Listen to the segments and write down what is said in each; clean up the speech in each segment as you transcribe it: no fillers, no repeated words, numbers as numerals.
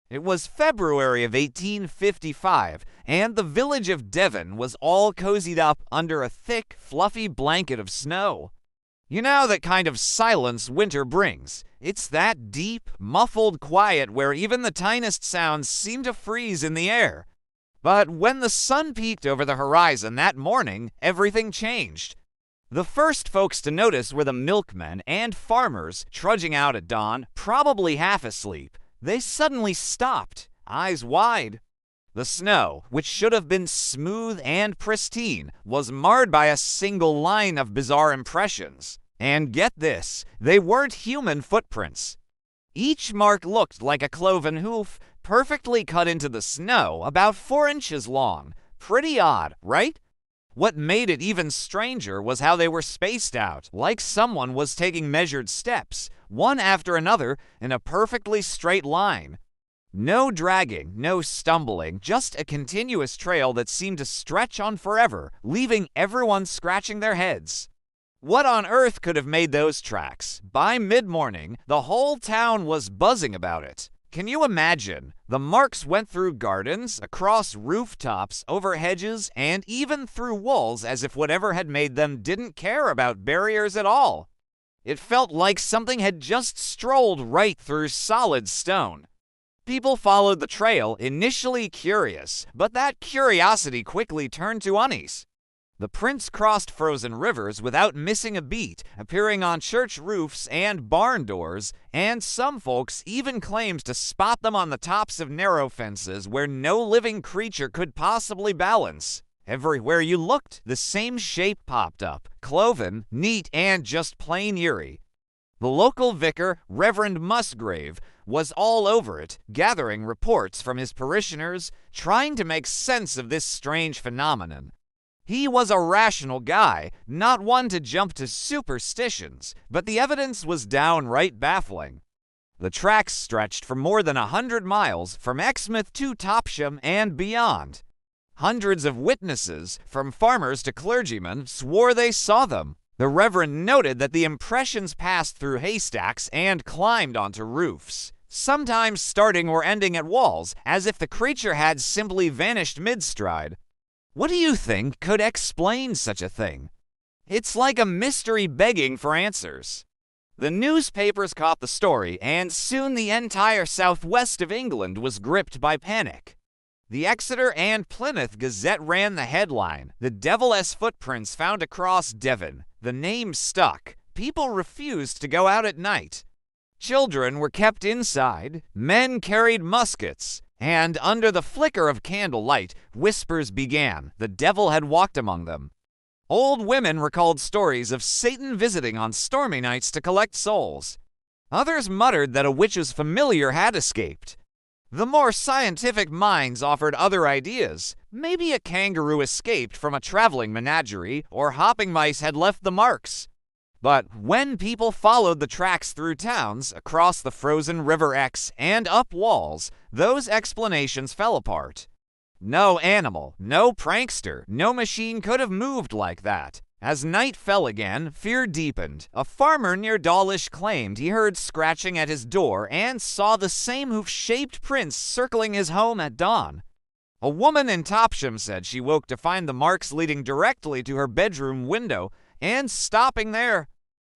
It was February of 1855, and the village of Devon was all cozied up under a thick, fluffy blanket of snow. You know that kind of silence winter brings. It's that deep, muffled quiet where even the tiniest sounds seem to freeze in the air. But when the sun peeked over the horizon that morning, everything changed. The first folks to notice were the milkmen and farmers trudging out at dawn, probably half asleep. They suddenly stopped, eyes wide. The snow, which should have been smooth and pristine, was marred by a single line of bizarre impressions. And get this, they weren't human footprints. Each mark looked like a cloven hoof, perfectly cut into the snow, about 4 inches long. Pretty odd, right? What made it even stranger was how they were spaced out, like someone was taking measured steps, one after another, in a perfectly straight line. No dragging, no stumbling, just a continuous trail that seemed to stretch on forever, leaving everyone scratching their heads. What on earth could have made those tracks? By mid-morning, the whole town was buzzing about it. Can you imagine? The marks went through gardens, across rooftops, over hedges, and even through walls as if whatever had made them didn't care about barriers at all. It felt like something had just strolled right through solid stone. People followed the trail, initially curious, but that curiosity quickly turned to unease. The prints crossed frozen rivers without missing a beat, appearing on church roofs and barn doors, and some folks even claimed to spot them on the tops of narrow fences where no living creature could possibly balance. Everywhere you looked, the same shape popped up, cloven, neat, and just plain eerie. The local vicar, Reverend Musgrave, was all over it, gathering reports from his parishioners, trying to make sense of this strange phenomenon. He was a rational guy, not one to jump to superstitions, but the evidence was downright baffling. The tracks stretched for more than 100 miles, from Exmouth to Topsham and beyond. Hundreds of witnesses, from farmers to clergymen, swore they saw them. The Reverend noted that the impressions passed through haystacks and climbed onto roofs, sometimes starting or ending at walls, as if the creature had simply vanished mid-stride. What do you think could explain such a thing? It's like a mystery begging for answers. The newspapers caught the story, and soon the entire southwest of England was gripped by panic. The Exeter and Plymouth Gazette ran the headline, "The Devil's Footprints Found Across Devon." The name stuck. People refused to go out at night. Children were kept inside. Men carried muskets. And under the flicker of candlelight, whispers began. The devil had walked among them. Old women recalled stories of Satan visiting on stormy nights to collect souls. Others muttered that a witch's familiar had escaped. The more scientific minds offered other ideas. Maybe a kangaroo escaped from a traveling menagerie, or hopping mice had left the marks. But when people followed the tracks through towns, across the frozen River Exe, and up walls, those explanations fell apart. No animal, no prankster, no machine could have moved like that. As night fell again, fear deepened. A farmer near Dawlish claimed he heard scratching at his door and saw the same hoof-shaped prints circling his home at dawn. A woman in Topsham said she woke to find the marks leading directly to her bedroom window and stopping there.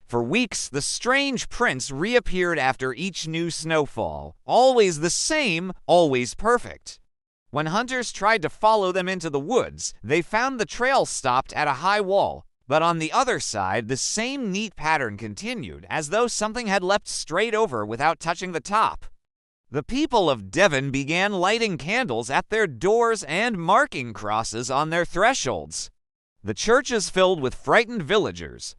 For weeks, the strange prints reappeared after each new snowfall. Always the same, always perfect. When hunters tried to follow them into the woods, they found the trail stopped at a high wall. But on the other side, the same neat pattern continued, as though something had leapt straight over without touching the top. The people of Devon began lighting candles at their doors and marking crosses on their thresholds. The churches filled with frightened villagers.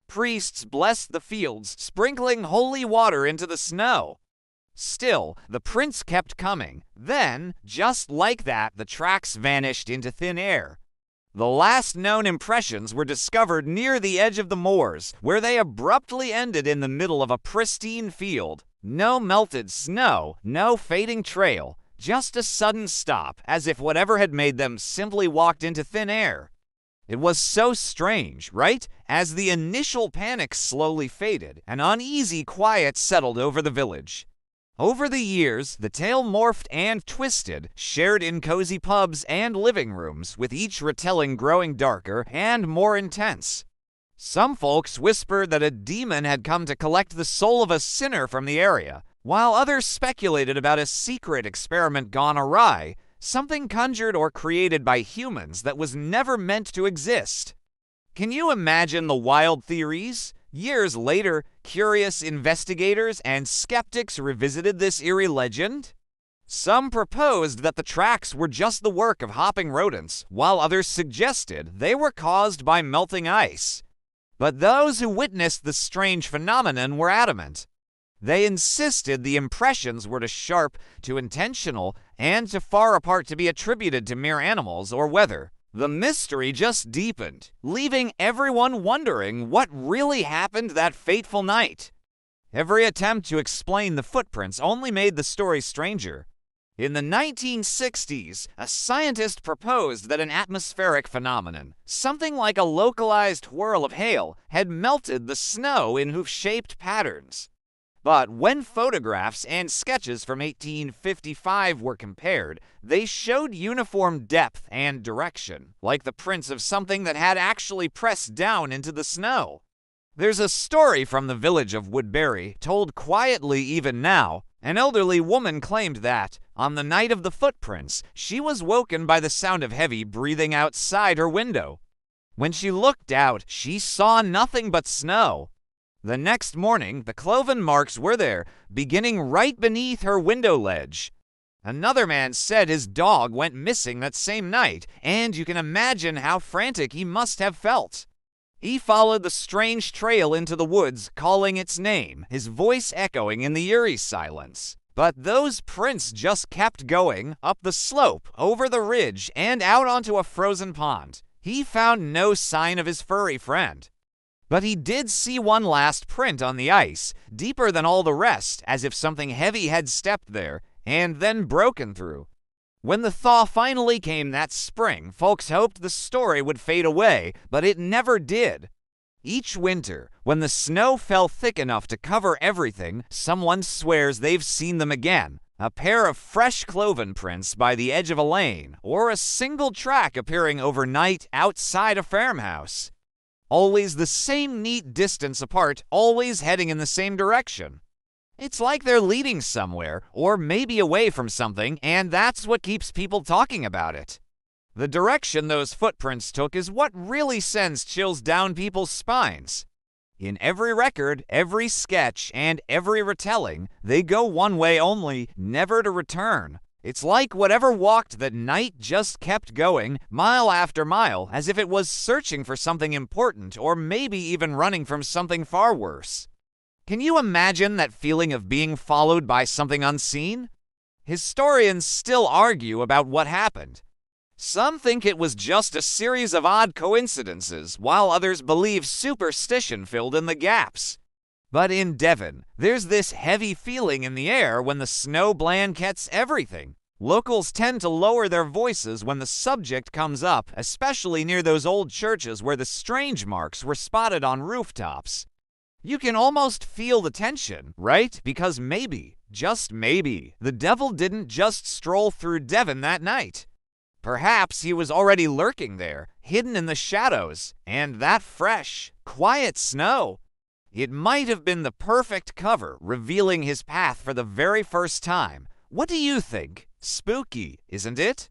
Priests blessed the fields, sprinkling holy water into the snow. Still, the prints kept coming. Then, just like that, the tracks vanished into thin air. The last known impressions were discovered near the edge of the moors, where they abruptly ended in the middle of a pristine field. No melted snow, no fading trail, just a sudden stop, as if whatever had made them simply walked into thin air. It was so strange, right? As the initial panic slowly faded, an uneasy quiet settled over the village. Over the years, the tale morphed and twisted, shared in cozy pubs and living rooms, with each retelling growing darker and more intense. Some folks whispered that a demon had come to collect the soul of a sinner from the area, while others speculated about a secret experiment gone awry, something conjured or created by humans that was never meant to exist. Can you imagine the wild theories? Years later, curious investigators and skeptics revisited this eerie legend. Some proposed that the tracks were just the work of hopping rodents, while others suggested they were caused by melting ice. But those who witnessed the strange phenomenon were adamant. They insisted the impressions were too sharp, too intentional, and too far apart to be attributed to mere animals or weather. The mystery just deepened, leaving everyone wondering what really happened that fateful night. Every attempt to explain the footprints only made the story stranger. In the 1960s, a scientist proposed that an atmospheric phenomenon, something like a localized whirl of hail, had melted the snow in hoof-shaped patterns. But when photographs and sketches from 1855 were compared, they showed uniform depth and direction, like the prints of something that had actually pressed down into the snow. There's a story from the village of Woodbury, told quietly even now. An elderly woman claimed that, on the night of the footprints, she was woken by the sound of heavy breathing outside her window. When she looked out, she saw nothing but snow. The next morning, the cloven marks were there, beginning right beneath her window ledge. Another man said his dog went missing that same night, and you can imagine how frantic he must have felt. He followed the strange trail into the woods, calling its name, his voice echoing in the eerie silence. But those prints just kept going, up the slope, over the ridge, and out onto a frozen pond. He found no sign of his furry friend. But he did see one last print on the ice, deeper than all the rest, as if something heavy had stepped there, and then broken through. When the thaw finally came that spring, folks hoped the story would fade away, but it never did. Each winter, when the snow fell thick enough to cover everything, someone swears they've seen them again. A pair of fresh cloven prints by the edge of a lane, or a single track appearing overnight outside a farmhouse. Always the same neat distance apart, always heading in the same direction. It's like they're leading somewhere, or maybe away from something, and that's what keeps people talking about it. The direction those footprints took is what really sends chills down people's spines. In every record, every sketch, and every retelling, they go one way only, never to return. It's like whatever walked that night just kept going, mile after mile, as if it was searching for something important, or maybe even running from something far worse. Can you imagine that feeling of being followed by something unseen? Historians still argue about what happened. Some think it was just a series of odd coincidences, while others believe superstition filled in the gaps. But in Devon, there's this heavy feeling in the air when the snow blankets everything. Locals tend to lower their voices when the subject comes up, especially near those old churches where the strange marks were spotted on rooftops. You can almost feel the tension, right? Because maybe, just maybe, the devil didn't just stroll through Devon that night. Perhaps he was already lurking there, hidden in the shadows, and that fresh, quiet snow. It might have been the perfect cover, revealing his path for the very first time. What do you think? Spooky, isn't it?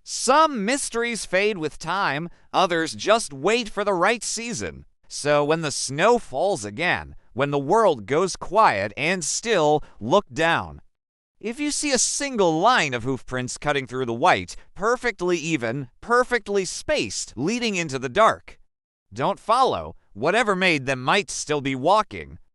Some mysteries fade with time, others just wait for the right season. So when the snow falls again, when the world goes quiet and still, look down. If you see a single line of hoofprints cutting through the white, perfectly even, perfectly spaced, leading into the dark, don't follow. Whatever made them might still be walking.